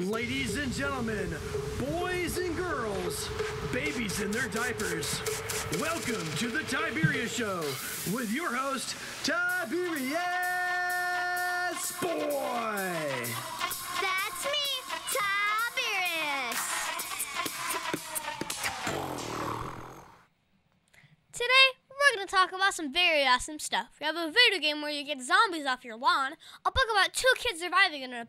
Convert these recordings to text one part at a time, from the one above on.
Ladies and gentlemen, boys and girls, babies in their diapers, welcome to the Tiberius Show with your host, Tiberius Boy. That's me, Tiberius. Today, we're going to talk about some very awesome stuff. We have a video game where you get zombies off your lawn, a book about two kids surviving in a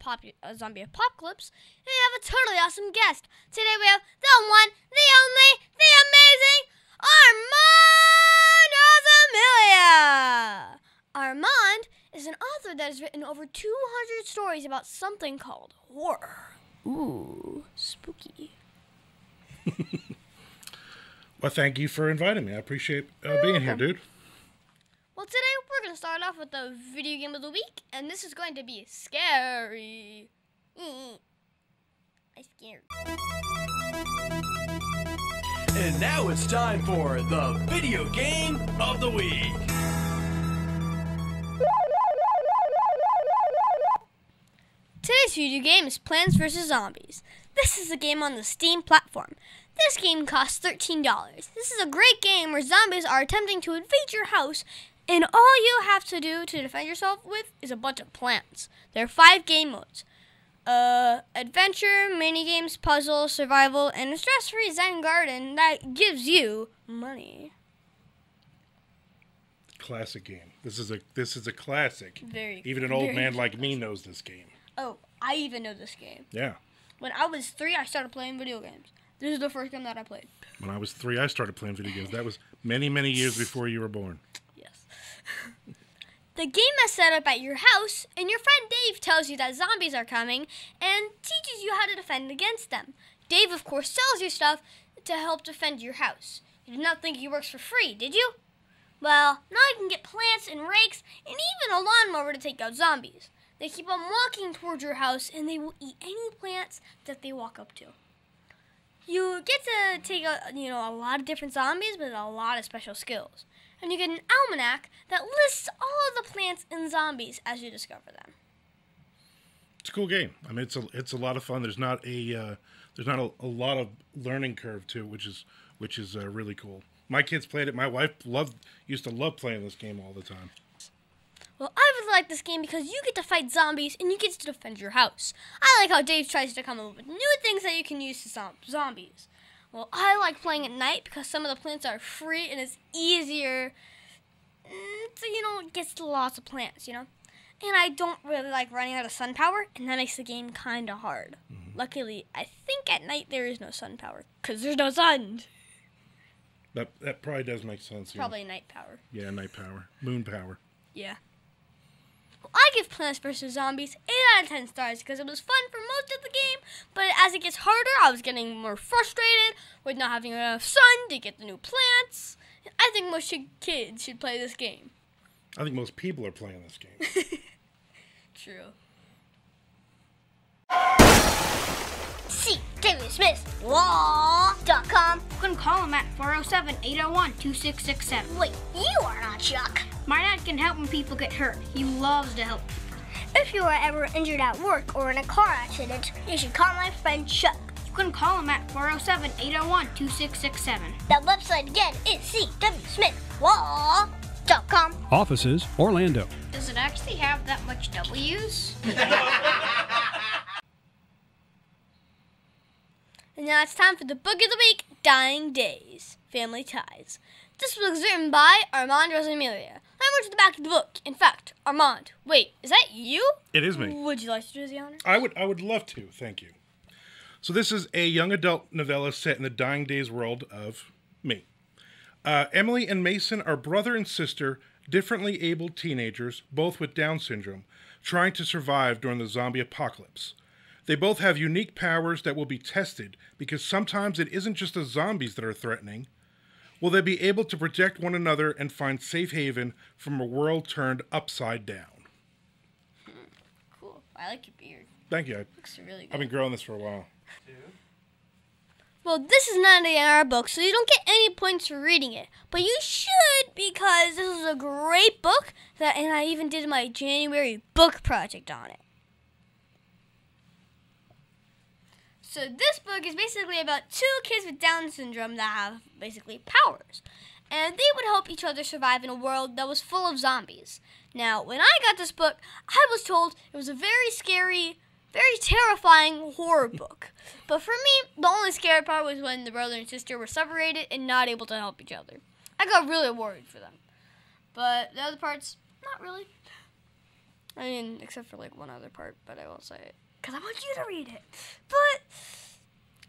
zombie apocalypse, and we have a totally awesome guest. Today we have the one, the only, the amazing Armand Rosamilia. Armand is an author that has written over 200 stories about something called horror. Ooh, spooky. Well, thank you for inviting me. I appreciate being here, dude. Well, today we're going to start off with the video game of the week, and this is going to be scary. I'm scared. And now it's time for the video game of the week. Today's video game is Plants vs. Zombies. This is a game on the Steam platform. This game costs $13. This is a great game where zombies are attempting to invade your house, and all you have to do to defend yourself with is a bunch of plants. There are 5 game modes. Adventure, minigames, puzzle, survival, and a stress-free Zen garden that gives you money. Classic game. This is a classic. Even an very old man like me knows this game. Oh, I even know this game. Yeah. When I was 3, I started playing video games. This is the first game that I played. When I was 3, I started playing video games. That was many, many years before you were born. Yes. The game is set up at your house, and your friend Dave tells you that zombies are coming and teaches you how to defend against them. Dave, of course, sells you stuff to help defend your house. You did not think he works for free, did you? Well, now you can get plants and rakes and even a lawnmower to take out zombies. They keep on walking towards your house, and they will eat any plants that they walk up to. You get to take a lot of different zombies with a lot of special skills. And you get an almanac that lists all of the plants and zombies as you discover them. It's a cool game. I mean, it's a lot of fun. There's not a lot of learning curve to it, which is really cool. My kids played it. My wife used to love playing this game all the time. Well, I really like this game because you get to fight zombies and you get to defend your house. I like how Dave tries to come up with new things that you can use to stop zombies. Well, I like playing at night because some of the plants are free and it's easier to, get lots of plants, And I don't really like running out of sun power, and that makes the game kind of hard. Mm-hmm. Luckily, I think at night there is no sun power because there's no sun. That probably does make sense. Probably night power. Yeah, night power. Moon power. Yeah. Well, I give Plants vs. Zombies 8 out of 10 stars because it was fun for most of the game, but as it gets harder, I was getting more frustrated with not having enough sun to get the new plants. I think most kids should play this game. I think most people are playing this game. True. CWSmithLaw.com. You can call him at 407-801-2667. Wait, you are not Chuck. My dad can help when people get hurt. He loves to help people. If you are ever injured at work or in a car accident, you should call my friend Chuck. You can call him at 407-801-2667. That website again is CWSmithLaw.com. Offices, Orlando. Does it actually have that much W's? And now it's time for the book of the week, Dying Days, Family Ties. This book is written by Armand Rosamilia. I went to the back of the book. In fact, Armand, wait, is that you? It is me. Would you like to do the honor? I would love to, thank you. So this is a young adult novella set in the dying days world of me. Emily and Mason are brother and sister, differently abled teenagers, both with Down syndrome, trying to survive during the zombie apocalypse. They both have unique powers that will be tested because sometimes it isn't just the zombies that are threatening. Will they be able to protect one another and find safe haven from a world turned upside down? Cool. I like your beard. Thank you. Looks really good. I've been growing this for a while. Well, this is not in our book, so you don't get any points for reading it. But you should, because this is a great book, and I even did my January book project on it. So this book is basically about two kids with Down syndrome that have basically powers. And they would help each other survive in a world that was full of zombies. Now, when I got this book, I was told it was a very scary, very terrifying horror book. But for me, the only scary part was when the brother and sister were separated and not able to help each other. I got really worried for them. But the other parts, not really. I mean, except for like one other part, but I won't say it because I want you to read it. But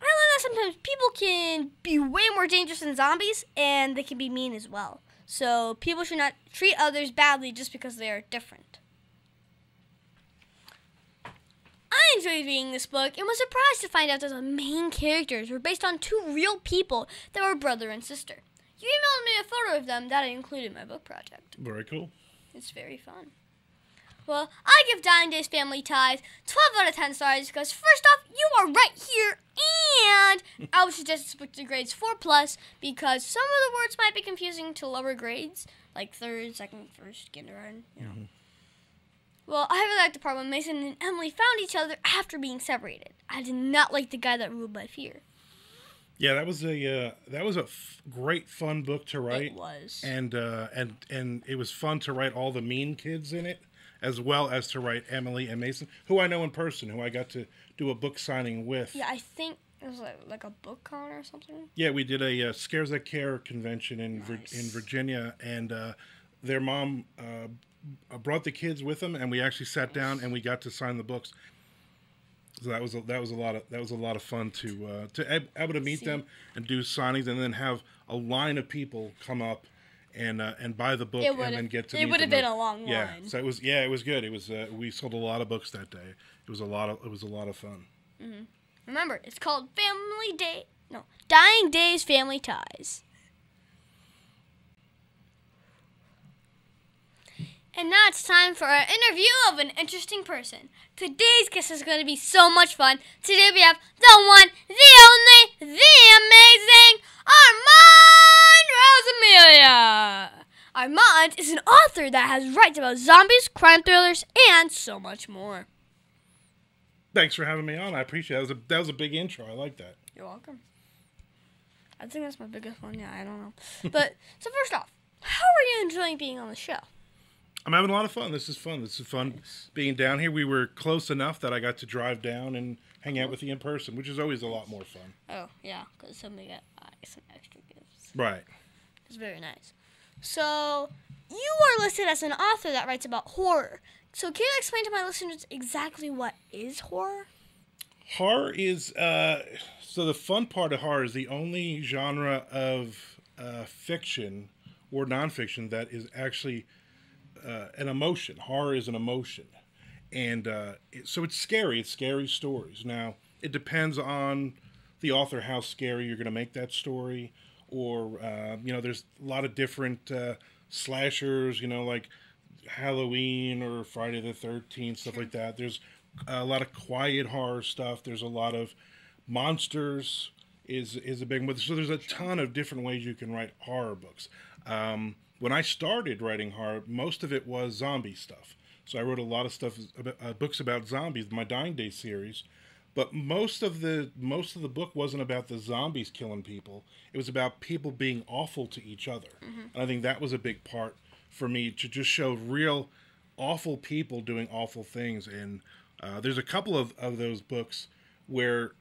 I learned that sometimes people can be way more dangerous than zombies, and they can be mean as well. So people should not treat others badly just because they are different. I enjoyed reading this book and was surprised to find out that the main characters were based on two real people that were brother and sister. You emailed me a photo of them that I included in my book project. Very cool. It's very fun. Well, I give Dying Days Family Ties 12 out of 10 stars because, first off, you are right here, and I would suggest this book to grades 4+, because some of the words might be confusing to lower grades, like third, second, first, kindergarten, you know. Well, I really liked the part when Mason and Emily found each other after being separated. I did not like the guy that ruled by fear. Yeah, that was a great fun book to write. It was. And it was fun to write all the mean kids in it, as well as to write Emily and Mason, who I know in person, who I got to do a book signing with. Yeah, I think it was like a book con or something. Yeah, we did a Scares That Care convention in Virginia, and their mom brought the kids with them, and we actually sat down and we got to sign the books. So that was a lot of fun to able to meet them and do signings, and then have a line of people come up and buy the book and then get to meet them. It would have been a long yeah. line. So it was good. It was we sold a lot of books that day. It was a lot of fun. Mm-hmm. Remember, it's called Dying Days Family Ties. And now it's time for our interview of an interesting person. Today's guest is going to be so much fun. Today we have the one, the only, the amazing Armand Rosamilia. Armand is an author that has writes about zombies, crime thrillers, and so much more. Thanks for having me on. I appreciate it. That was a big intro. I like that. You're welcome. I think that's my biggest one. Yeah, I don't know. But, so first off, how are you enjoying being on the show? I'm having a lot of fun. This is fun. Being down here. We were close enough that I got to drive down and hang out with you in person, which is always a lot more fun. Oh, yeah, because somebody got some extra gifts. Right. It's very nice. So, you are listed as an author that writes about horror. So, can you explain to my listeners exactly what is horror? Horror is, so the fun part of horror is the only genre of fiction or nonfiction that is actually an emotion. Horror is an emotion. And so it's scary. It's scary stories. Now, it depends on the author how scary you're going to make that story. Or, there's a lot of different slashers, like Halloween or Friday the 13th, stuff like that. There's a lot of quiet horror stuff. There's a lot of monsters is a big one. So there's a ton of different ways you can write horror books. When I started writing horror, most of it was zombie stuff. So I wrote a lot of stuff, books about zombies, my Dying Days series. But most of the book wasn't about the zombies killing people. It was about people being awful to each other. Mm-hmm. And I think that was a big part for me, to just show real awful people doing awful things. And there's a couple of those books where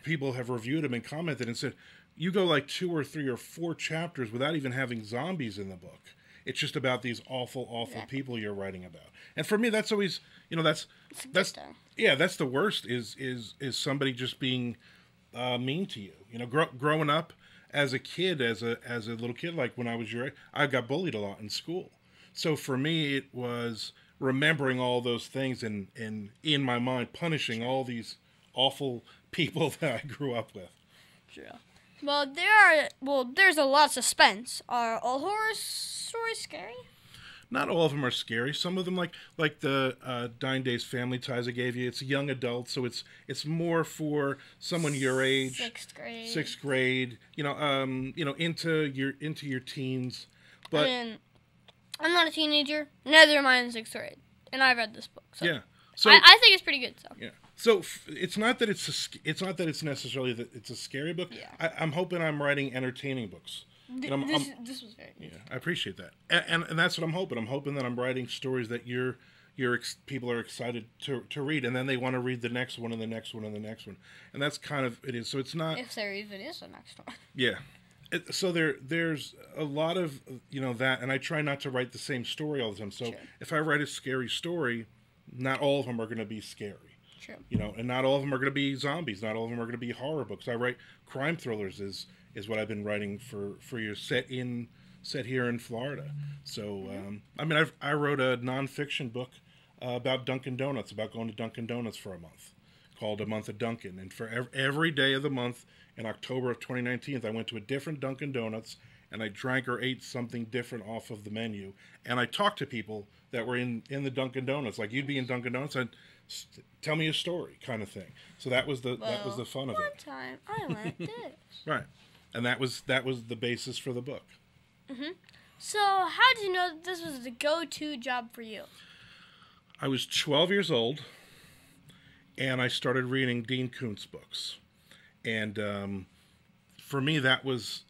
people have reviewed them and commented and said, you go like 2 or 3 or 4 chapters without even having zombies in the book. It's just about these awful people you're writing about. And for me, that's always, that's the worst is somebody just being mean to you. Growing up as a kid, as a little kid, like when I was your age, I got bullied a lot in school. So for me, it was remembering all those things and in my mind punishing all these awful people that I grew up with. Sure. Well, there's a lot of suspense. Are all horror stories scary? Not all of them are scary. Some of them, like the Dying Days Family Ties I gave you, it's young adult, so it's more for someone your age. 6th grade. 6th grade. Into your teens. But I'm not a teenager. Neither am I in 6th grade, and I read this book. So. Yeah. So I think it's pretty good. So yeah. So it's not that it's necessarily that it's a scary book. Yeah. I'm hoping I'm writing entertaining books. This was very good. Yeah, I appreciate that, and that's what I'm hoping. I'm hoping that I'm writing stories that people are excited to read, and then they want to read the next one and the next one and the next one, and that's kind of it is. So it's not If there even is a next one. yeah. So there's a lot of that, and I try not to write the same story all the time. So Sure. if I write a scary story, not all of them are going to be scary. True. And not all of them are going to be zombies. Not all of them are going to be horror books. I write crime thrillers is what I've been writing for years, set here in Florida. So I wrote a nonfiction book about Dunkin' Donuts, about going to Dunkin' Donuts for a month, called A Month of Dunkin'. And for every day of the month in October of 2019, I went to a different Dunkin' Donuts and I drank or ate something different off of the menu. And I talked to people that were in the Dunkin' Donuts, like you'd be in Dunkin' Donuts and tell me a story, kind of thing. So that was the fun of One it. time I went this. Right, and that was the basis for the book. So how did you know that this was the go-to job for you? I was 12 years old, and I started reading Dean Koontz books, and for me that was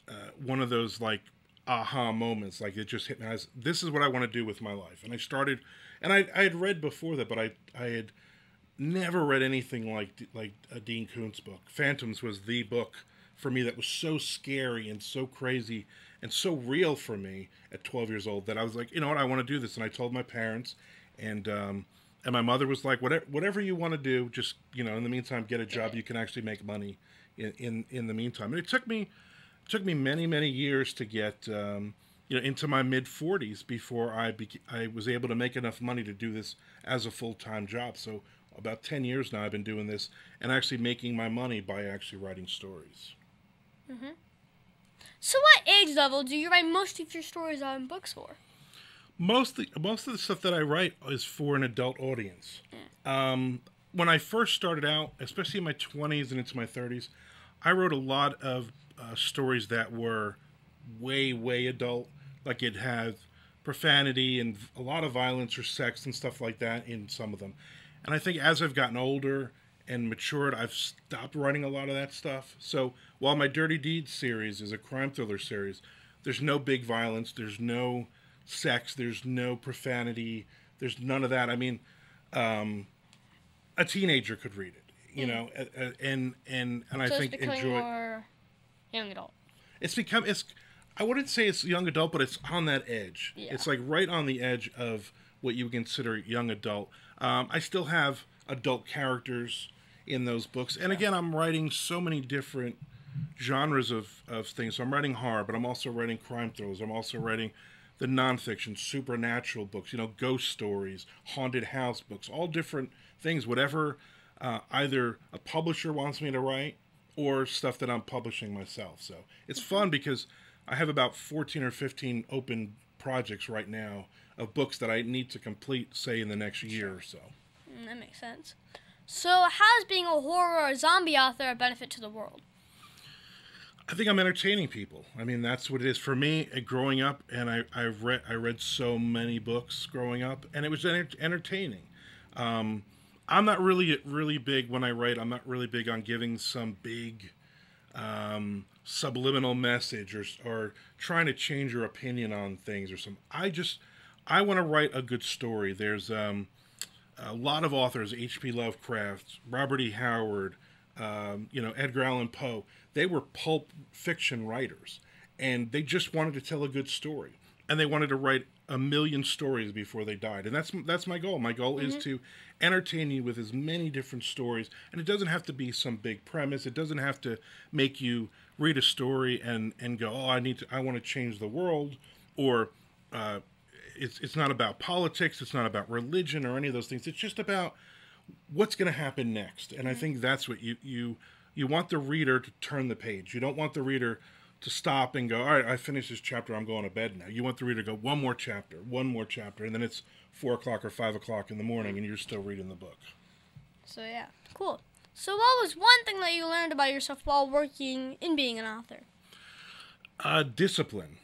one of those like aha moments. Like it just hit me. This is what I want to do with my life, and I started. And I had read before that, but I had never read anything like a Dean Koontz book. Phantoms was the book for me that was so scary and so crazy and so real for me at 12 years old that I was like, you know what, I want to do this. And I told my parents, and my mother was like, whatever you want to do, just in the meantime, get a job. You can actually make money in the meantime. And it took me many years to get into my mid-40s before I was able to make enough money to do this as a full-time job. So about 10 years now I've been doing this and actually making my money by actually writing stories. Mm-hmm. So what age level do you write most of your stories on books for? Most of the stuff that I write is for an adult audience. When I first started out, especially in my 20s and into my 30s, I wrote a lot of stories that were way adult. Like it had profanity and a lot of violence or sex and stuff like that in some of them. And I think as I've gotten older and matured, I've stopped writing a lot of that stuff. So while my Dirty Deeds series is a crime thriller series, there's no big violence, there's no sex, there's no profanity, there's none of that. I mean, a teenager could read it, and I think it's becoming more young adult. I wouldn't say it's young adult, but it's on that edge. Yeah. It's like right on the edge of what you would consider young adult. I still have adult characters in those books. And again, I'm writing so many different genres of things. So I'm writing horror, but I'm also writing crime thrillers. I'm also writing the nonfiction, supernatural books, ghost stories, haunted house books, all different things, whatever either a publisher wants me to write or stuff that I'm publishing myself. So it's fun because I have about 14 or 15 open projects right now of books that I need to complete, say, in the next year or so. That makes sense. So how is being a horror or zombie author a benefit to the world? I think I'm entertaining people. I mean, that's what it is for me. Growing up, and I read so many books growing up, and it was entertaining. I'm not really big when I write. I'm not really big on giving some big subliminal message or trying to change your opinion on things or some. I want to write a good story. There's a lot of authors, H.P. Lovecraft, Robert E. Howard, Edgar Allan Poe. They were pulp fiction writers, and they just wanted to tell a good story, and they wanted to write a million stories before they died. And that's my goal. My goal is to entertain you with as many different stories, and it doesn't have to be some big premise. It doesn't have to make you read a story and go, oh, I want to change the world, or it's not about politics. It's not about religion or any of those things. It's just about what's going to happen next. And I think that's what you want the reader to turn the page. You don't want the reader to stop and go, all right, I finished this chapter, I'm going to bed now. You want the reader to go, one more chapter, and then it's 4 o'clock or 5 o'clock in the morning and you're still reading the book. So yeah, cool. So what was one thing that you learned about yourself while working in being an author? Discipline.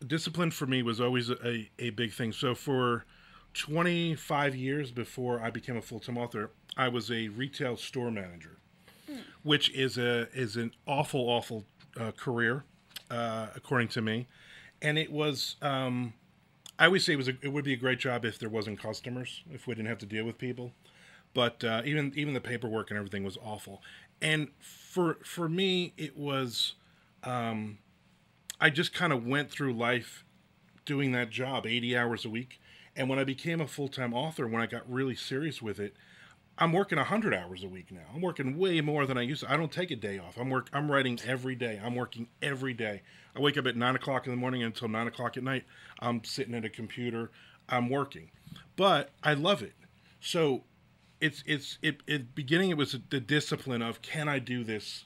Discipline for me was always a big thing. So for 25 years before I became a full-time author, I was a retail store manager, which is an awful career, according to me. And it was, I always say it would be a great job if there wasn't customers, if we didn't have to deal with people. But even the paperwork and everything was awful. And for me, it was, I just kind of went through life doing that job, 80 hours a week. And when I became a full-time author, when I got really serious with it, I'm working 100 hours a week now. I'm working way more than I used to. I don't take a day off. I'm writing every day. I'm working every day. I wake up at 9 o'clock in the morning until 9 o'clock at night. I'm sitting at a computer. I'm working. But I love it. So beginning, it was the discipline of, can I do this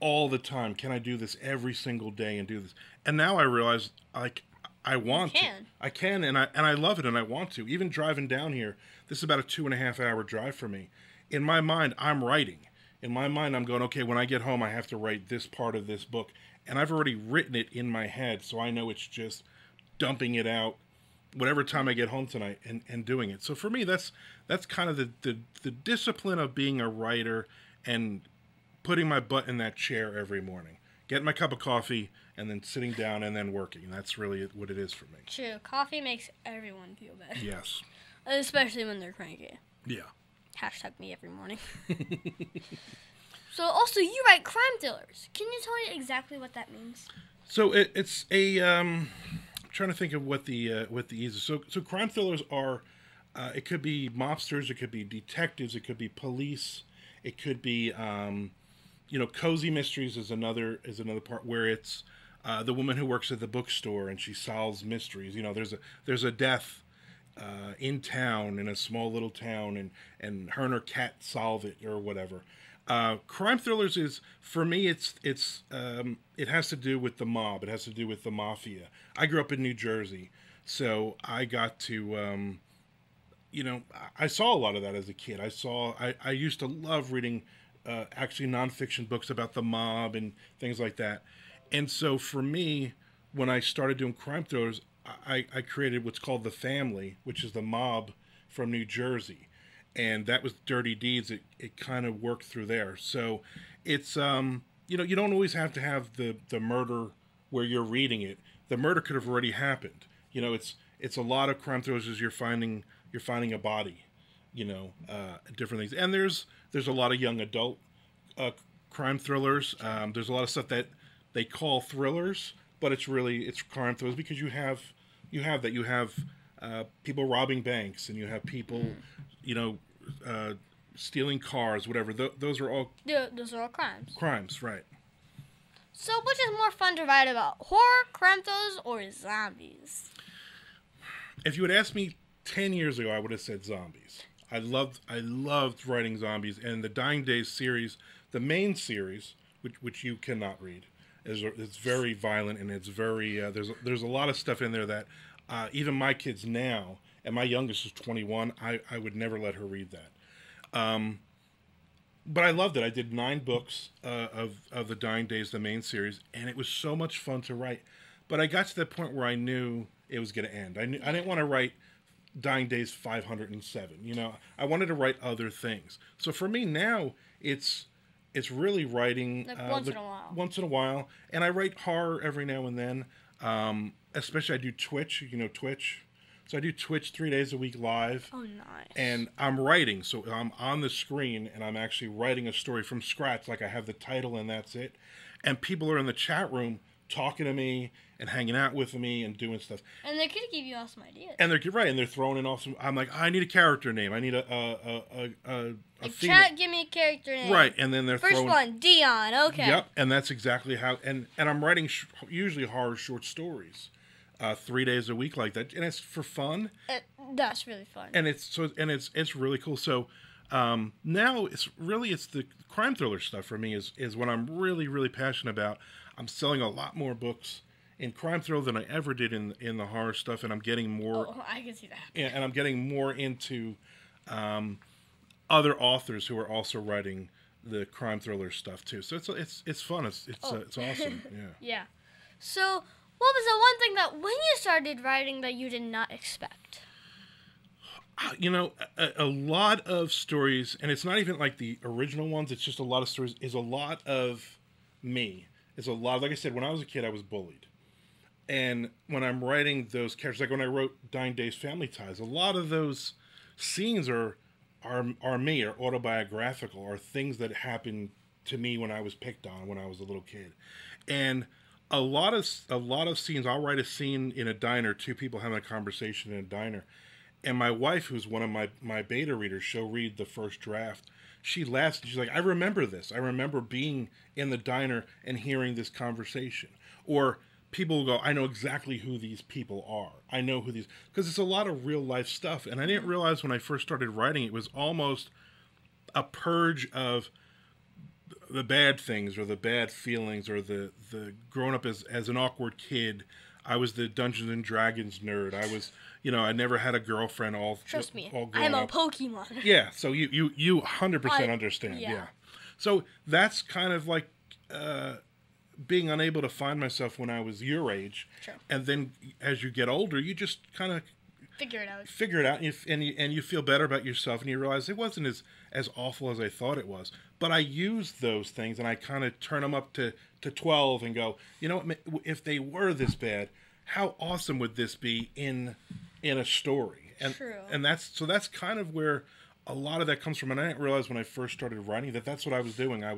all the time? Can I do this every single day and do this? And now I realize, like, I want to. I can, and I love it, and I want to. Even driving down here, this is about a 2.5 hour drive for me. In my mind, I'm writing. In my mind, I'm going, okay, when I get home, I have to write this part of this book. And I've already written it in my head, so I know it's just dumping it out whatever time I get home tonight and doing it. So for me, that's kind of the discipline of being a writer and putting my butt in that chair every morning. Getting my cup of coffee and then sitting down and then working. That's really what it is for me. True. Coffee makes everyone feel better. Yes. Especially when they're cranky. Yeah. Hashtag me every morning. So also, you write crime thrillers. Can you tell me exactly what that means? So it's a I'm trying to think of what the easiest. So crime thrillers are it could be mobsters, it could be detectives, it could be police, it could be cozy mysteries is another part where it's the woman who works at the bookstore and she solves mysteries. There's a death in town, in a small little town, and her and her cat solve it or whatever. Crime thrillers is, for me, it has to do with the mob. It has to do with the mafia. I grew up in New Jersey, so I got to, I saw a lot of that as a kid. I used to love reading actually nonfiction books about the mob and things like that. And so for me, when I started doing crime thrillers, I created what's called The Family, which is the mob from New Jersey. And that was Dirty Deeds. It kind of worked through there. So it's, you don't always have to have the murder where you're reading it. The murder could have already happened. It's a lot of crime thrillers is you're finding a body, different things. And there's a lot of young adult crime thrillers. There's a lot of stuff that they call thrillers, but it's crime thrillers because you have people robbing banks, and you have people, stealing cars, whatever. Those are all crimes. Crimes, right? So, which is more fun to write about, horror, crime thrillers, or zombies? If you had asked me 10 years ago, I would have said zombies. I loved writing zombies, and the Dying Days series, the main series, which you cannot read, it's very violent, and it's very there's a lot of stuff in there that even my kids now, and my youngest is 21, I would never let her read that. But I loved it. I did 9 books of the Dying Days, the main series, and it was so much fun to write. But I got to that point where I knew it was going to end. I didn't want to write Dying Days 507. I wanted to write other things. So for me now, it's really writing once in a while, and I write horror every now and then. Especially I do Twitch. Twitch. So I do Twitch 3 days a week live. Oh, nice. And I'm writing, so I'm on the screen, and I'm actually writing a story from scratch. Like, I have the title, and that's it. And people are in the chat room talking to me and hanging out with me and doing stuff. And they could give you awesome ideas. And they're right, and they're throwing in awesome. I'm like, I need a character name. I need a chat, give me a character name. Right, and then they're First one, Dion. Okay. Yep, and that's exactly how. And I'm writing usually horror short stories. 3 days a week like that, and it's for fun. That's really fun. And it's really cool. So now it's the crime thriller stuff for me is what I'm really, really passionate about. I'm selling a lot more books in crime thriller than I ever did in the horror stuff, and I'm getting more. Oh, I can see that. Yeah, and I'm getting more into other authors who are also writing the crime thriller stuff too. So it's fun. It's awesome. Yeah. Yeah. So, what was the one thing that when you started writing that you did not expect? You know, a lot of stories, and it's not even like the original ones, it's just a lot of stories, is a lot of me. It's a lot, like I said, when I was a kid, I was bullied. And when I'm writing those characters, like when I wrote Dying Days Family Ties, a lot of those scenes are me, or autobiographical, or things that happened to me when I was picked on when I was a little kid. And a lot of scenes, I'll write a scene in a diner, two people having a conversation in a diner, and my wife, who's one of my beta readers, she'll read the first draft. She laughs and she's like, I remember this. I remember being in the diner and hearing this conversation. Or people will go, I know exactly who these people are. I know who these, because it's a lot of real life stuff. And I didn't realize when I first started writing, it was almost a purge of the bad things or the bad feelings or the growing up as an awkward kid. I was the Dungeons and Dragons nerd. I was, I never had a girlfriend Trust me, all I'm a up. Pokemon. Yeah, so you 100% understand. Yeah. So that's kind of like being unable to find myself when I was your age. True. And then as you get older, you just kind of figure it out. And you feel better about yourself, and you realize it wasn't as awful as I thought it was. But I use those things, and I kind of turn them up to 12 and go, if they were this bad, how awesome would this be in a story? And True. And that's kind of where a lot of that comes from. And I didn't realize when I first started writing that's what I was doing. I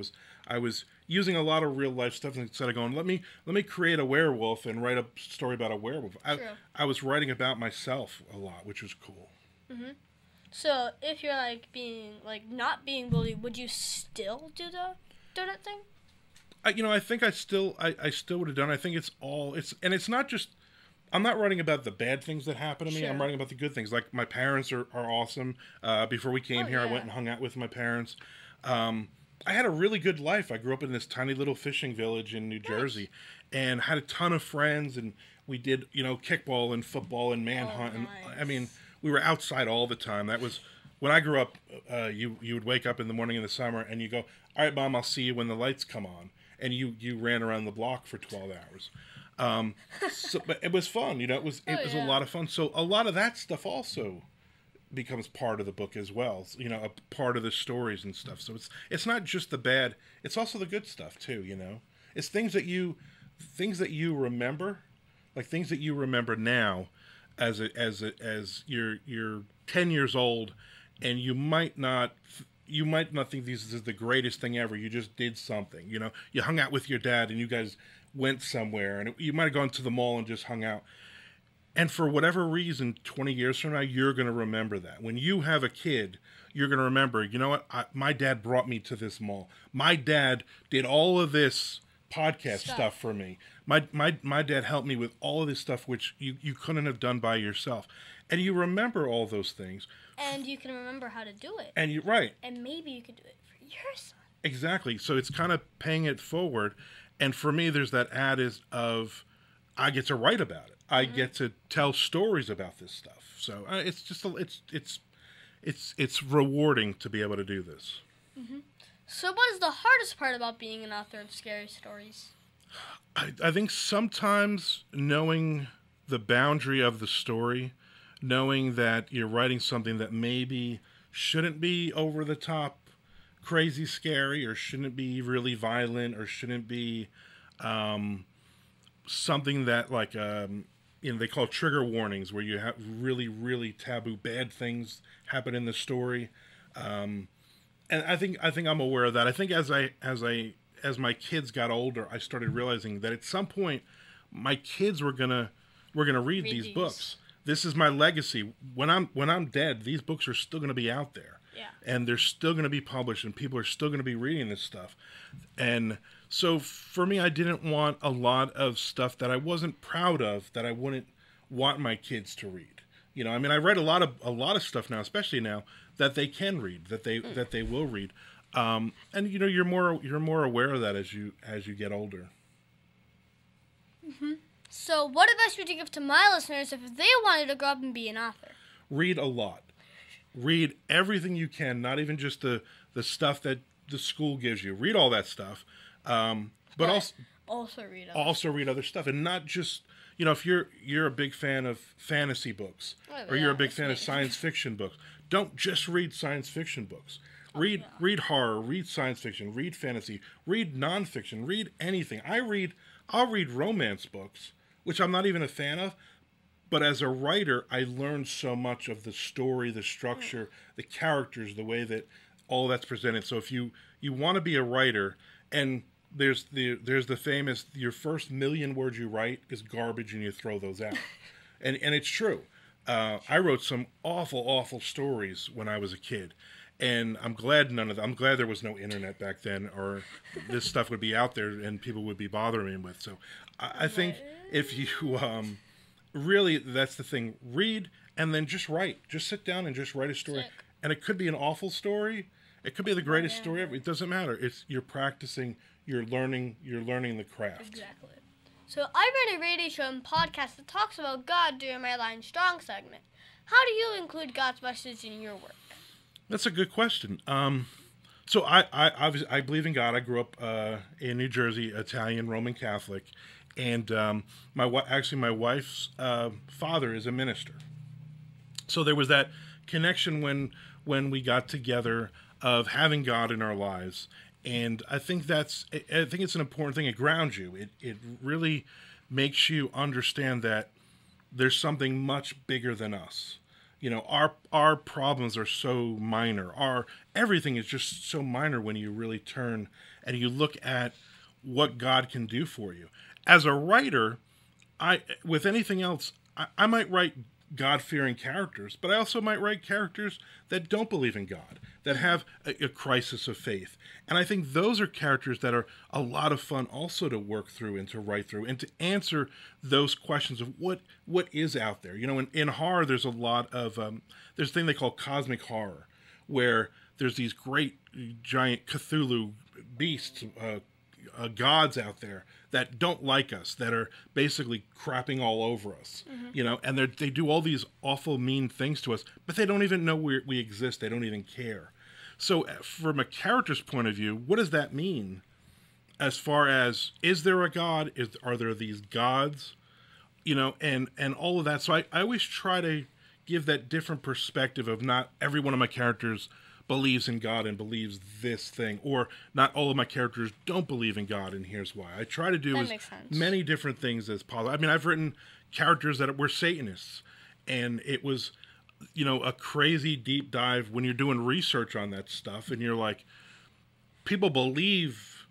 was using a lot of real life stuff instead of going, let me create a werewolf and write a story about a werewolf. I was writing about myself a lot, which was cool. Mm-hmm. So if you're not being bullied, would you still do the donut thing? I think I still would have done. I think it's not just. I'm not writing about the bad things that happen to me. Sure. I'm writing about the good things. Like my parents are awesome. Before we came here, I went and hung out with my parents. I had a really good life. I grew up in this tiny little fishing village in New Jersey, and had a ton of friends. And we did kickball and football and manhunt. Nice. And I mean, we were outside all the time. That was when I grew up. You would wake up in the morning in the summer and you go, all right, Mom, I'll see you when the lights come on. And you ran around the block for 12 hours. But it was fun, it was a lot of fun. So a lot of that stuff also becomes part of the book as well. A part of the stories and stuff. So it's not just the bad, it's also the good stuff too, It's things that you remember, like things that you remember now as you're 10 years old, and you might not think this is the greatest thing ever. You just did something, you hung out with your dad and you guys went somewhere, and you might have gone to the mall and just hung out. And for whatever reason, 20 years from now, you're going to remember that. When you have a kid, you're going to remember, my dad brought me to this mall. My dad did all of this podcast stuff for me. My dad helped me with all of this stuff, which you couldn't have done by yourself. And you remember all those things. And you can remember how to do it. And you're right. And maybe you could do it for your son. Exactly. So it's kind of paying it forward. And for me, there's that of I get to write about it. I get to tell stories about this stuff. So it's just it's rewarding to be able to do this. Mm-hmm. So what is the hardest part about being an author of scary stories? I think sometimes knowing the boundary of the story, knowing that you're writing something that maybe shouldn't be over the top crazy scary, or shouldn't be really violent, or shouldn't be something that they call trigger warnings, where you have really, really taboo bad things happen in the story. And I think I'm aware of that. I think as my kids got older, I started realizing that at some point my kids were gonna read these books. This is my legacy. When I'm dead, these books are still gonna be out there. Yeah. And they're still going to be published, and people are still going to be reading this stuff. And so for me, I didn't want a lot of stuff that I wasn't proud of, that I wouldn't want my kids to read. I read a lot of stuff now, especially now, that they can read, that they will read. And you're more aware of that as you get older. Mm-hmm. So what advice would you give to my listeners if they wanted to grow up and be an author? Read a lot. Read everything you can, not even just the stuff that the school gives you. Read all that stuff. But also read other stuff, and not just, if you're a big fan of fantasy books, or you're a big fan of science fiction books, don't just read science fiction books. Read horror, read science fiction, read fantasy, read nonfiction, read anything. I'll read romance books, which I'm not even a fan of, but as a writer, I learned so much of the story, the structure, the characters, the way that all that's presented. So if you want to be a writer, and there's the famous, your first million words you write is garbage and you throw those out. and it's true. I wrote some awful stories when I was a kid. And I'm glad I'm glad there was no internet back then, or this stuff would be out there and people would be bothering me with. So I think if you, really, that's the thing. Read and then just write. Just sit down and just write a story. And it could be an awful story. It could be the greatest story ever. It doesn't matter. You're practicing. You're learning the craft. Exactly. So I read a radio show and podcast that talks about God during my Line Strong segment. How do you include God's message in your work? That's a good question. So I believe in God. I grew up in New Jersey, Italian Roman Catholic, and my wife's father is a minister. So there was that connection when we got together of having God in our lives, and I think it's an important thing. It grounds you. It really makes you understand that there's something much bigger than us. Our problems are so minor. Everything is just so minor when you really turn and you look at what God can do for you. As a writer, with anything else, I might write God-fearing characters, but I also might write characters that don't believe in God, that have a crisis of faith. And I think those are characters that are a lot of fun also to work through and to write through and to answer those questions of what is out there. In horror, there's a lot of, there's a thing they call cosmic horror, where there's these great giant Cthulhu beasts, gods out there that don't like us, that are basically crapping all over us, and they do all these awful, mean things to us, but they don't even know we exist. They don't even care. So from a character's point of view, what does that mean? As far as, is there a God? Are there these gods? And all of that. So I always try to give that different perspective of not every one of my characters believes in God and believes this thing, or not all of my characters don't believe in God, and here's why. I try to do as many different things as possible. I mean, I've written characters that were Satanists, and it was, a crazy deep dive when you're doing research on that stuff, and you're like, people believe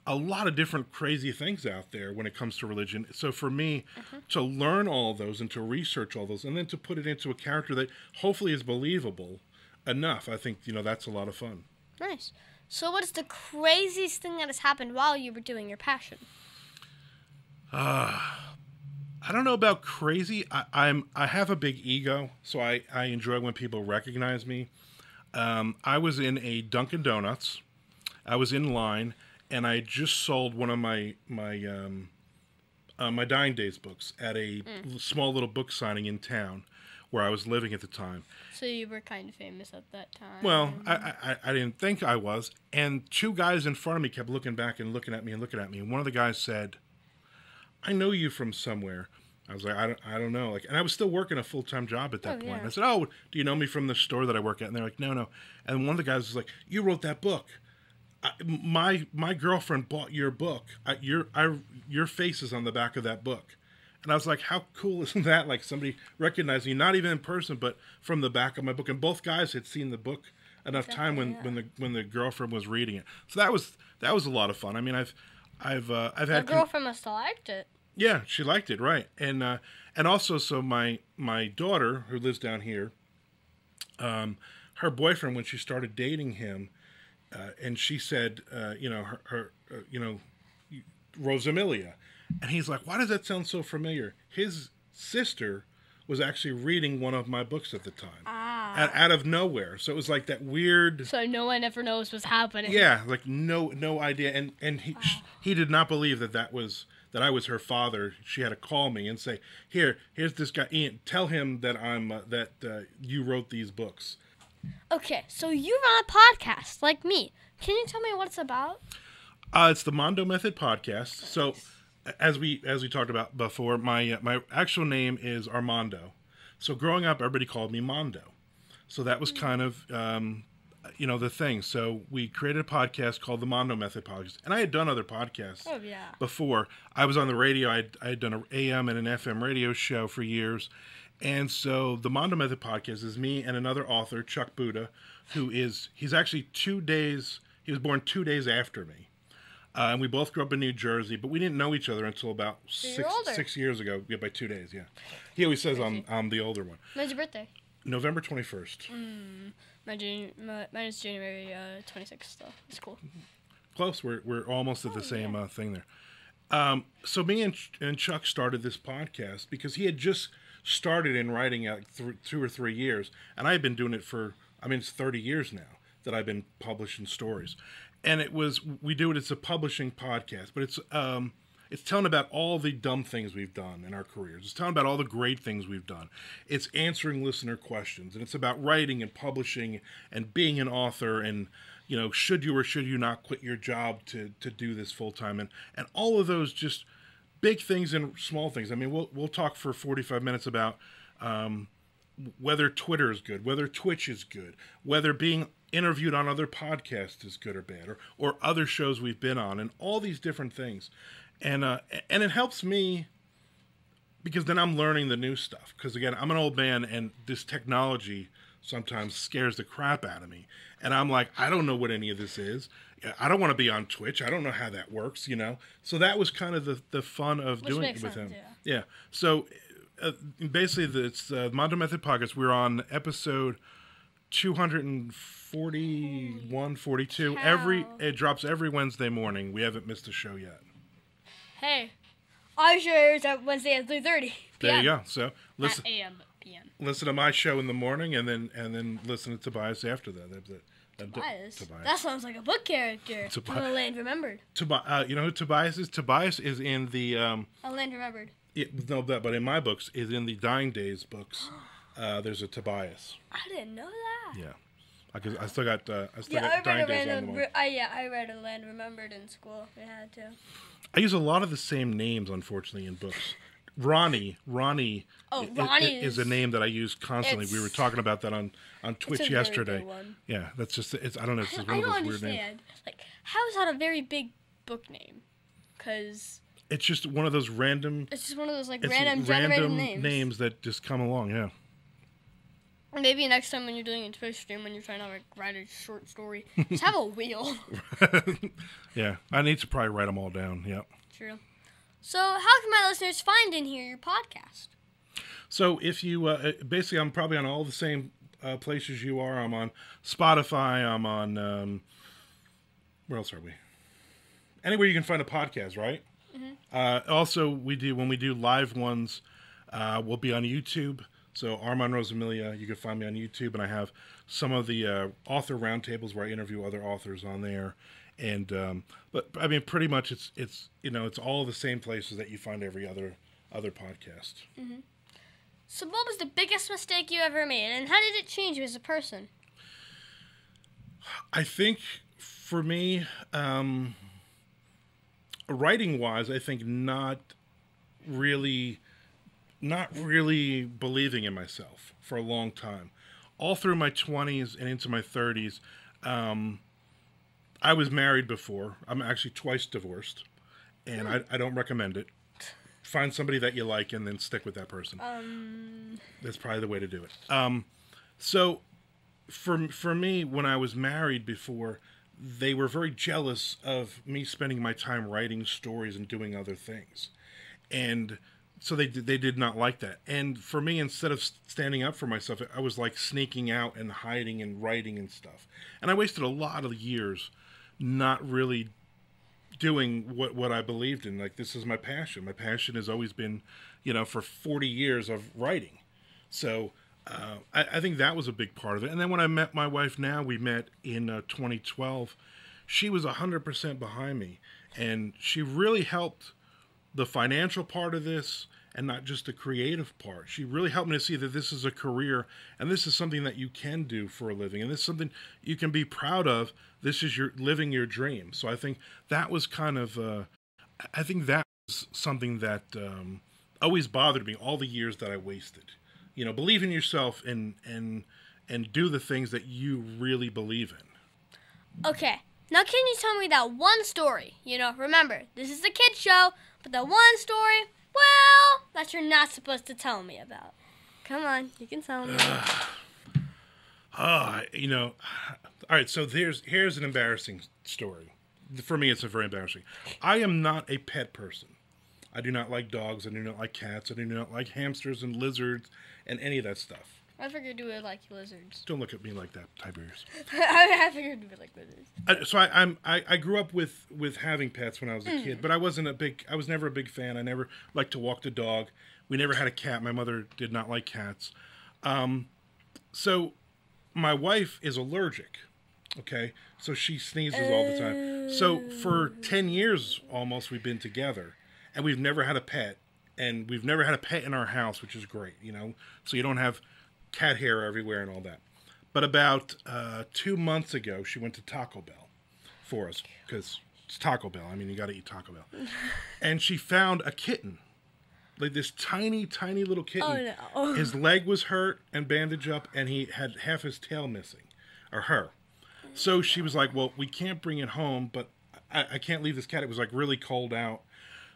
a lot of different crazy things out there when it comes to religion. So for me, to learn all those and to research all those, and then to put it into a character that hopefully is believable enough, I think, that's a lot of fun. Nice. So what is the craziest thing that has happened while you were doing your passion? I don't know about crazy. I have a big ego, so I enjoy when people recognize me. I was in a Dunkin' Donuts. I was in line, and I just sold one of my Dying Days books at a small little book signing in town where I was living at the time. So you were kind of famous at that time. Well, I didn't think I was. And two guys in front of me kept looking back and looking at me and looking at me. And one of the guys said, "I know you from somewhere." I was like, I don't know. And I was still working a full-time job at that point. Yeah. I said, "Oh, do you know me from the store that I work at?" And they're like, "No." And one of the guys was like, "You wrote that book. My girlfriend bought your book. Your face is on the back of that book." And I was like, how cool isn't that? Like, somebody recognized me, not even in person, but from the back of my book. And both guys had seen the book enough time when the girlfriend was reading it. So that was a lot of fun. I mean, I've had the girlfriend must have liked it. Yeah, she liked it, right? And also, so my daughter, who lives down here, her boyfriend, when she started dating him, and she said, her Rosamilia. And he's like, why does that sound so familiar? His sister was actually reading one of my books at the time. Out of nowhere. So it was like that weird... So no one ever knows what's happening. Yeah, like no idea. And he did not believe that I was her father. She had to call me and say, here's this guy, Ian. Tell him that you wrote these books. Okay, so you run a podcast like me. Can you tell me what it's about? It's the Mondo Method podcast. So, as we talked about before, my actual name is Armando. So growing up, everybody called me Mondo. So that was kind of the thing. So we created a podcast called the Mondo Method podcast, and I had done other podcasts before. I was on the radio. I had done an AM and an FM radio show for years, and so the Mondo Method podcast is me and another author, Chuck Buda, he's actually 2 days. He was born 2 days after me. And we both grew up in New Jersey, but we didn't know each other until about 6 years ago. Yeah, by 2 days, yeah. He always says I'm the older one. When's your birthday? November 21st. Mine is January 26th, though. It's cool. Close. We're almost at the same thing there. So me and Chuck started this podcast because he had just started in writing out 2 or 3 years, and I had been doing it for, it's 30 years now that I've been publishing stories. And it's a publishing podcast, but it's telling about all the dumb things we've done in our careers. It's telling about all the great things we've done. It's answering listener questions, and it's about writing and publishing and being an author and, should you or should you not quit your job to do this full time, and all of those just big things and small things. We'll talk for 45 minutes about whether Twitter is good, whether Twitch is good, whether being interviewed on other podcasts is good or bad, or other shows we've been on, and all these different things. And it helps me because then I'm learning the new stuff. Because again, I'm an old man, and this technology sometimes scares the crap out of me. And I'm like, I don't know what any of this is. I don't want to be on Twitch. I don't know how that works, So that was kind of the fun of doing it with him. Yeah. So basically, it's the Mondo Method podcast. We're on episode 241, 42. It drops every Wednesday morning. We haven't missed a show yet. Hey, our show airs at Wednesday at 3:30. There you go. So listen. Not AM, but PM. Listen to my show in the morning, and then listen to Tobias after that. Tobias. That sounds like a book character. From A Land Remembered. You know who Tobias is? Tobias is in the A Land Remembered. But in my books, is in the Dying Days books. There's a Tobias. I didn't know that. Yeah. I still got Dying Days on the wall. I read A Land Remembered in school. We had to. I use a lot of the same names, unfortunately, in books. Ronnie is a name that I use constantly. We were talking about that on Twitch yesterday. Yeah, that's just I don't know. It's just one of those weird names. Like, how is that a very big book name? Because it's just one of those random. It's just one of those random generated names that just come along. Yeah. Maybe next time when you're doing a Twitch stream, when you're trying to write a short story, just have a wheel. Yeah, I need to probably write them all down. Yeah. True. So, how can my listeners find and hear your podcast? So, if you basically, I'm probably on all the same places you are. I'm on Spotify. I'm on where else are we? Anywhere you can find a podcast, right? Mm-hmm. Also, when we do live ones, we'll be on YouTube. So Armand Rosamilia, you can find me on YouTube, and I have some of the author roundtables where I interview other authors on there. And but pretty much it's all the same places that you find every other podcast. Mm-hmm. So what was the biggest mistake you ever made, and how did it change you as a person? I think for me, writing wise, I think not really believing in myself for a long time. All through my 20s and into my 30s, I was married before. I'm actually twice divorced, and I don't recommend it. Find somebody that you like and then stick with that person. That's probably the way to do it. So for me, when I was married before, they were very jealous of me spending my time writing stories and doing other things. And so they did not like that. And for me, instead of standing up for myself, I was like sneaking out and hiding and writing and stuff. And I wasted a lot of years not really doing what I believed in. Like, this is my passion. My passion has always been, for 40 years of writing. So I think that was a big part of it. And then when I met my wife now, we met in 2012. She was 100% behind me. And she really helped the financial part of this and not just the creative part. She really helped me to see that this is a career and this is something that you can do for a living, and this is something you can be proud of. This is your living your dream. So I think that was kind of, I think that was something that always bothered me all the years that I wasted. You know, believe in yourself and do the things that you really believe in. Okay, now can you tell me that one story? You know, remember, this is a kid's show, but that one story, well, that you're not supposed to tell me about. Come on, you can tell me. You know, all right, so here's an embarrassing story. For me, it's a very embarrassing. I am not a pet person. I do not like dogs. I do not like cats. I do not like hamsters and lizards and any of that stuff. I figured you would like lizards. Don't look at me like that, Tiberius. I figured you would like lizards. So I grew up with having pets when I was a kid, but I was never a big fan. I never liked to walk the dog. We never had a cat. My mother did not like cats. So my wife is allergic. Okay, so she sneezes all the time. So for 10 years almost, we've been together, and we've never had a pet, and we've never had a pet in our house, which is great, you know. So you don't have cat hair everywhere and all that. But about 2 months ago, she went to Taco Bell for us, because it's Taco Bell. I mean, you got to eat Taco Bell. And she found a kitten, like this tiny, tiny little kitten. Oh, no. His leg was hurt and bandaged up, and he had half his tail missing, or her. So she was like, well, we can't bring it home, but I can't leave this cat. It was like really cold out.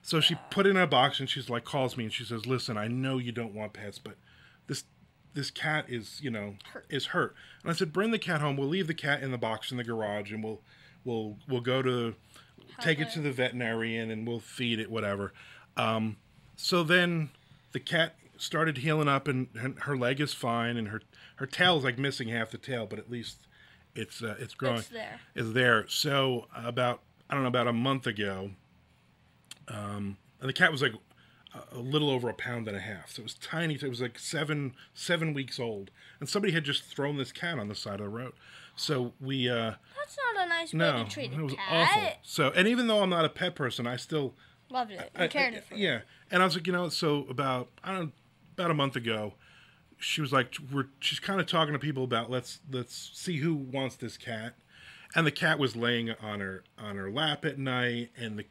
So she put it in a box, and she's like, calls me, and she says, listen, I know you don't want pets, but this cat is, you know, is hurt. And I said, bring the cat home. We'll leave the cat in the box in the garage, and we'll go to take it to the veterinarian, and we'll feed it, whatever. So then the cat started healing up, and her leg is fine, and her tail is like missing half the tail, but at least it's growing. It's there. So about a month ago, and the cat was like a little over 1.5 pounds. So it was tiny. It was like seven weeks old, and somebody had just thrown this cat on the side of the road. So we That's not a nice way to treat a cat. It was awful. So, and even though I'm not a pet person, I still loved it. I cared for it. Yeah, and I was like, you know, so about a month ago, she was like, she's kind of talking to people about let's see who wants this cat, and the cat was laying on her lap at night, and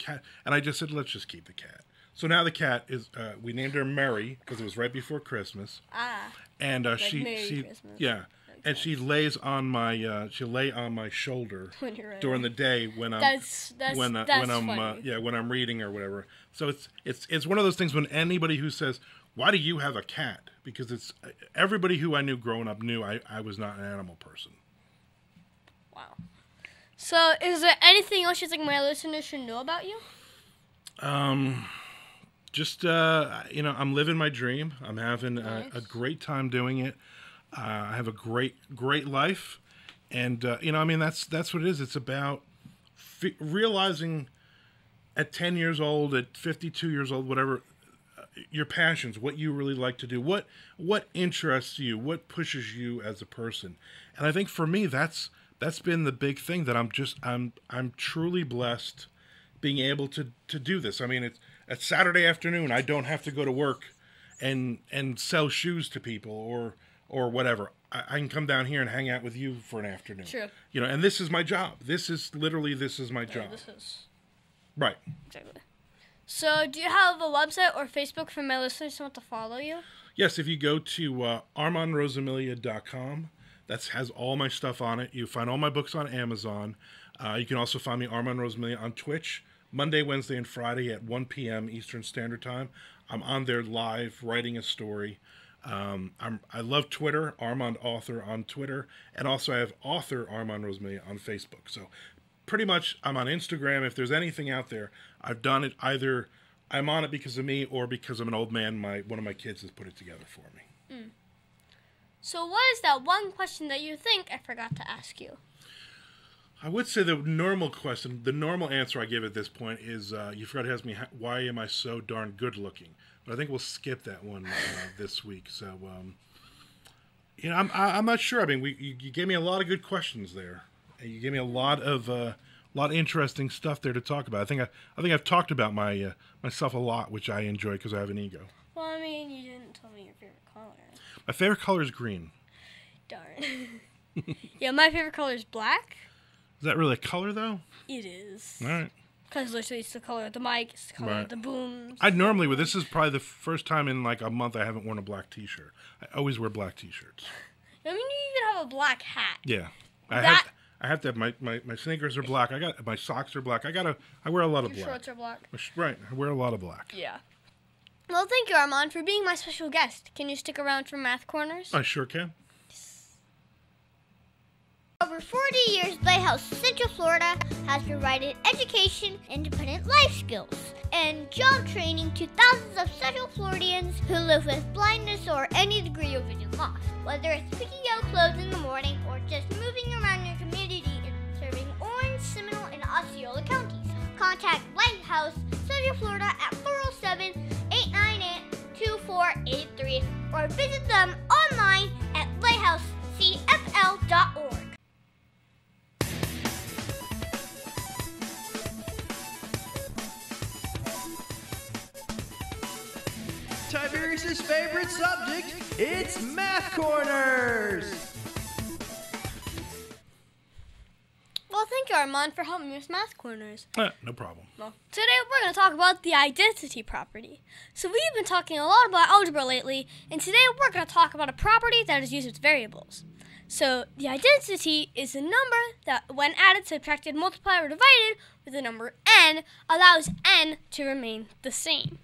I just said, let's just keep the cat. So now the cat is we named her Mary because it was right before Christmas. And like she Christmas. Yeah. And she lays on my she'll lay on my shoulder during the day when I'm when I'm reading or whatever. So it's one of those things when anybody who says, why do you have a cat? Because it's everybody who I knew growing up knew I was not an animal person. Wow. So is there anything else you think my listeners should know about you? Just you know, I'm living my dream. I'm having a great time doing it. I have a great life, and you know, I mean, that's what it is. It's about realizing at 10 years old, at 52 years old, whatever, your passions, what you really like to do, what interests you, what pushes you as a person. And I think for me, that's been the big thing, that I'm truly blessed being able to do this. I mean, it's Saturday afternoon. I don't have to go to work and sell shoes to people or whatever. I can come down here and hang out with you for an afternoon. True. You know, and this is my job. This is my job. This is right. Exactly. So, do you have a website or Facebook for my listeners who want to follow you? Yes, if you go to armandrosamilia.com, that has all my stuff on it. You find all my books on Amazon. You can also find me, Armand Rosamilia, on Twitch, Monday, Wednesday, and Friday at 1 p.m. Eastern Standard Time. I'm on there live, writing a story. I love Twitter, Armand Author on Twitter, and also I have Author Armand Rosamilia on Facebook. So pretty much I'm on Instagram. If there's anything out there, I've done it. Either I'm on it because of me or because I'm an old man. One of my kids has put it together for me. So what is that one question that you think I forgot to ask you? I would say the normal question, the normal answer I give at this point is, you forgot to ask me, why am I so darn good looking? But I think we'll skip that one this week. So, you know, I'm not sure. I mean, you gave me a lot of good questions there. You gave me a lot of interesting stuff there to talk about. I think I've talked about myself a lot, which I enjoy because I have an ego. Well, I mean, you didn't tell me your favorite color. My favorite color is green. Darn. Yeah, my favorite color is black. Is that really a color, though? It is. All right. Because literally it's the color of the mic, it's the color of the booms. I normally would. This is probably the first time in like a month I haven't worn a black T-shirt. I always wear black T-shirts. I mean, you even have a black hat. Yeah. That- I have to have my sneakers are black. My socks are black. I wear a lot of Your black. shorts are black. Right. I wear a lot of black. Yeah. Well, thank you, Armand, for being my special guest. Can you stick around for Math Corners? I sure can. Over 40 years, Lighthouse Central Florida has provided education, independent life skills, and job training to thousands of Central Floridians who live with blindness or any degree of vision loss. Whether it's picking out clothes in the morning or just moving around your community and serving Orange, Seminole, and Osceola counties, contact Lighthouse Central Florida at 407-898-2483 or visit them online at lighthousecfl.org. Tiberius' favorite subject, it's Math Corners! Well, thank you, Armand, for helping me with Math Corners. No problem. Well, today we're going to talk about the identity property. So we've been talking a lot about algebra lately, and today we're going to talk about a property that is used with variables. So the identity is a number that, when added, subtracted, multiplied, or divided with the number n, allows n to remain the same.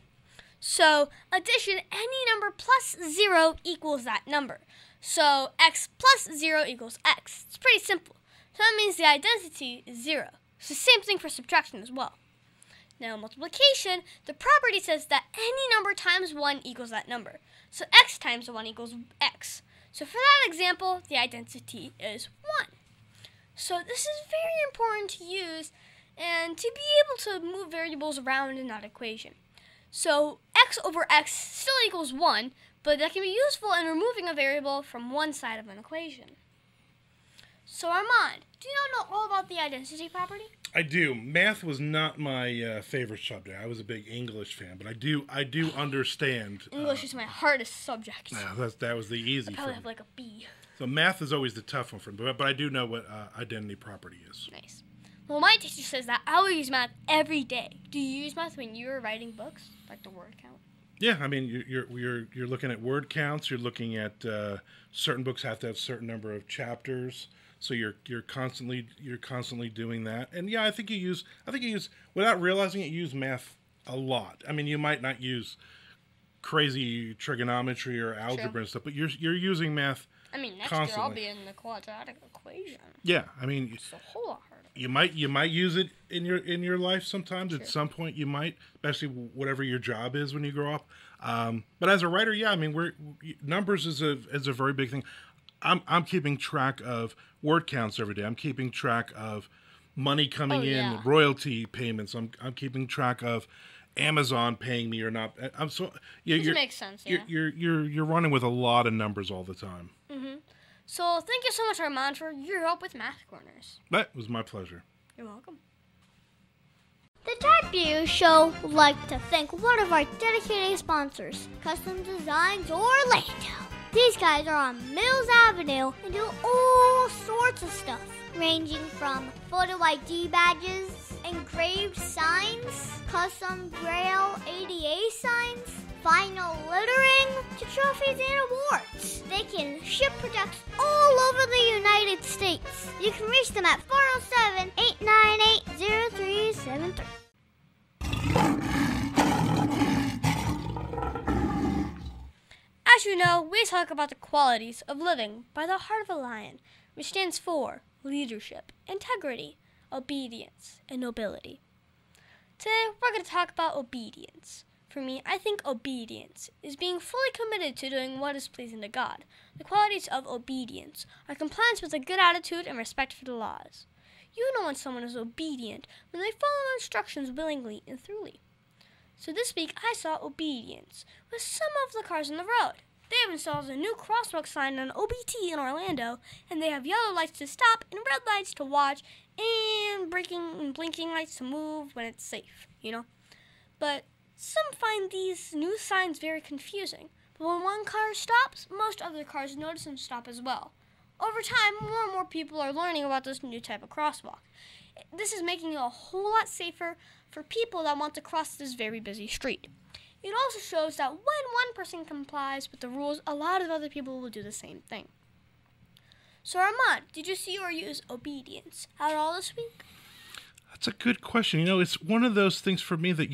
So addition, any number plus 0 equals that number. So x plus 0 equals x. It's pretty simple. So that means the identity is 0. It's the same thing for subtraction as well. Now multiplication, the property says that any number times 1 equals that number. So x times 1 equals x. So for that example, the identity is 1. So this is very important to use and to be able to move variables around in that equation. So x over x still equals 1, but that can be useful in removing a variable from one side of an equation. So Armand, do you not know all about the identity property? I do. Math was not my favorite subject. I was a big English fan, but I do understand. English is my hardest subject. That was the easy I probably for have me. like a B. So math is always the tough one for me, but I do know what identity property is. Nice. Well, my teacher says that I will use math every day. Do you use math when you're writing books, like the word count? Yeah, I mean you're looking at word counts. You're looking at certain books have to have a certain number of chapters. So you're constantly doing that. And yeah, I think you use without realizing it, you use math a lot. I mean, you might not use crazy trigonometry or algebra and stuff, but you're using math. I mean, next constantly. year I'll be in the quadratic equation. Yeah, I mean, It's a whole lot harder. you might use it in your life sometimes. At some point, you might, especially whatever your job is when you grow up. But as a writer, yeah, I mean, numbers is a very big thing. I'm keeping track of word counts every day. I'm keeping track of money coming in, royalty payments. I'm keeping track of Amazon paying me or not. Which makes sense. Yeah. You're running with a lot of numbers all the time. So thank you so much, Armand, for your help with Math Corners. That was my pleasure. You're welcome. The Tiberius Show would like to thank one of our dedicated sponsors, Custom Designs Orlando. These guys are on Mills Avenue and do all sorts of stuff, ranging from photo ID badges, engraved signs, custom Braille ADA signs, vinyl lettering, to trophies and awards. They can ship products all over the United States. You can reach them at 407-898-0373. As you know, we talk about the qualities of living by the heart of a lion, which stands for leadership, integrity, obedience, and nobility. Today, we're going to talk about obedience. For me, I think obedience is being fully committed to doing what is pleasing to God. The qualities of obedience are compliance with a good attitude and respect for the laws. You know when someone is obedient when they follow instructions willingly and thoroughly. So this week, I saw obedience with some of the cars on the road. They have installed a new crosswalk sign on OBT in Orlando, and they have yellow lights to stop and red lights to watch and braking and blinking lights to move when it's safe, you know. But Some find these new signs very confusing, but when one car stops, most other cars notice and stop as well. Over time, more and more people are learning about this new type of crosswalk. This is making it a whole lot safer for people that want to cross this very busy street. It also shows that when one person complies with the rules, a lot of other people will do the same thing. So Armand, did you see or use obedience at all this week? That's a good question. It's one of those things for me that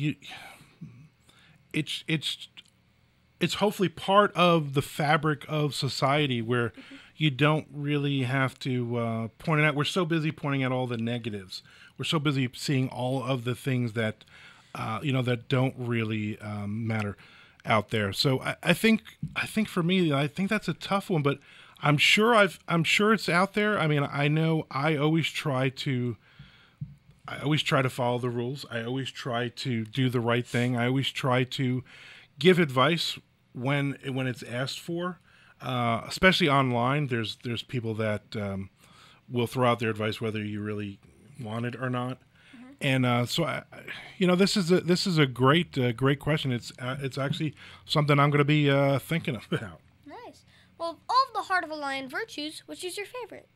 it's hopefully part of the fabric of society where you don't really have to point it out. We're so busy pointing out all the negatives. We're so busy seeing all of the things that that don't really matter out there. So I think for me, I think that's a tough one. But I'm sure it's out there. I mean, I know I always try to follow the rules. I always try to do the right thing. I always try to give advice when it's asked for, especially online. There's people that will throw out their advice whether you really want it or not. And so this is a great question. It's actually something I'm going to be thinking about. Nice. Well, of all of the Heart of a Lion virtues, which is your favorite?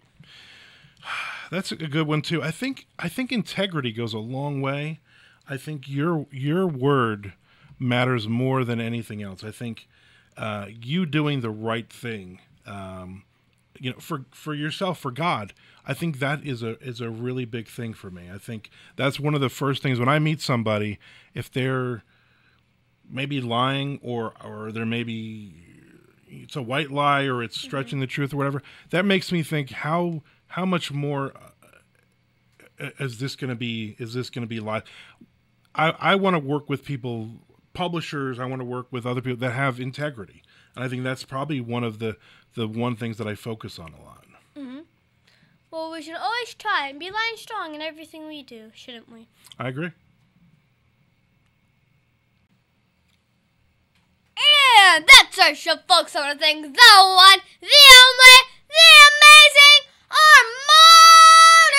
That's a good one too. I think integrity goes a long way. I think your word matters more than anything else. I think you doing the right thing, for yourself, for God. I think that is a really big thing for me. I think that's one of the first things when I meet somebody, if they're maybe lying or they're maybe it's a white lie or it's stretching the truth or whatever, that makes me think how much more is this going to be live? I want to work with people, publishers. I want to work with other people that have integrity, and I think that's probably one of the one things that I focus on a lot. Mm-hmm. Well, we should always try and be lion strong in everything we do, shouldn't we? I agree. And that's our show, folks. I want to thank the one, the only, the amazing Armand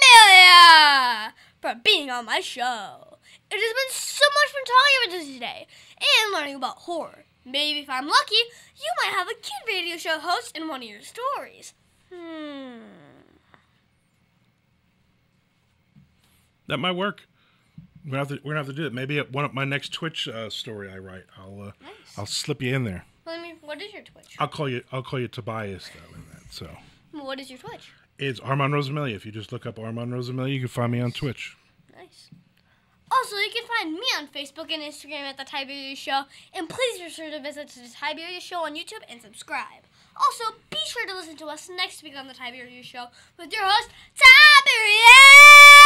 Rosamilia for being on my show. It has been so much fun talking with you today and learning about horror. Maybe if I'm lucky, you might have a kid radio show host in one of your stories. That might work. We're gonna have to do it. Maybe at one of my next Twitch story I write, I'll slip you in there. Well, what is your Twitch? I'll call you Tobias though in that. So. What is your Twitch? It's Armand Rosamilia. If you just look up Armand Rosamilia, you can find me on Twitch. Nice. Also, you can find me on Facebook and Instagram at The Tiberius Show. And please be sure to visit The Tiberius Show on YouTube and subscribe. Also, be sure to listen to us next week on The Tiberius Show with your host, Tiberius!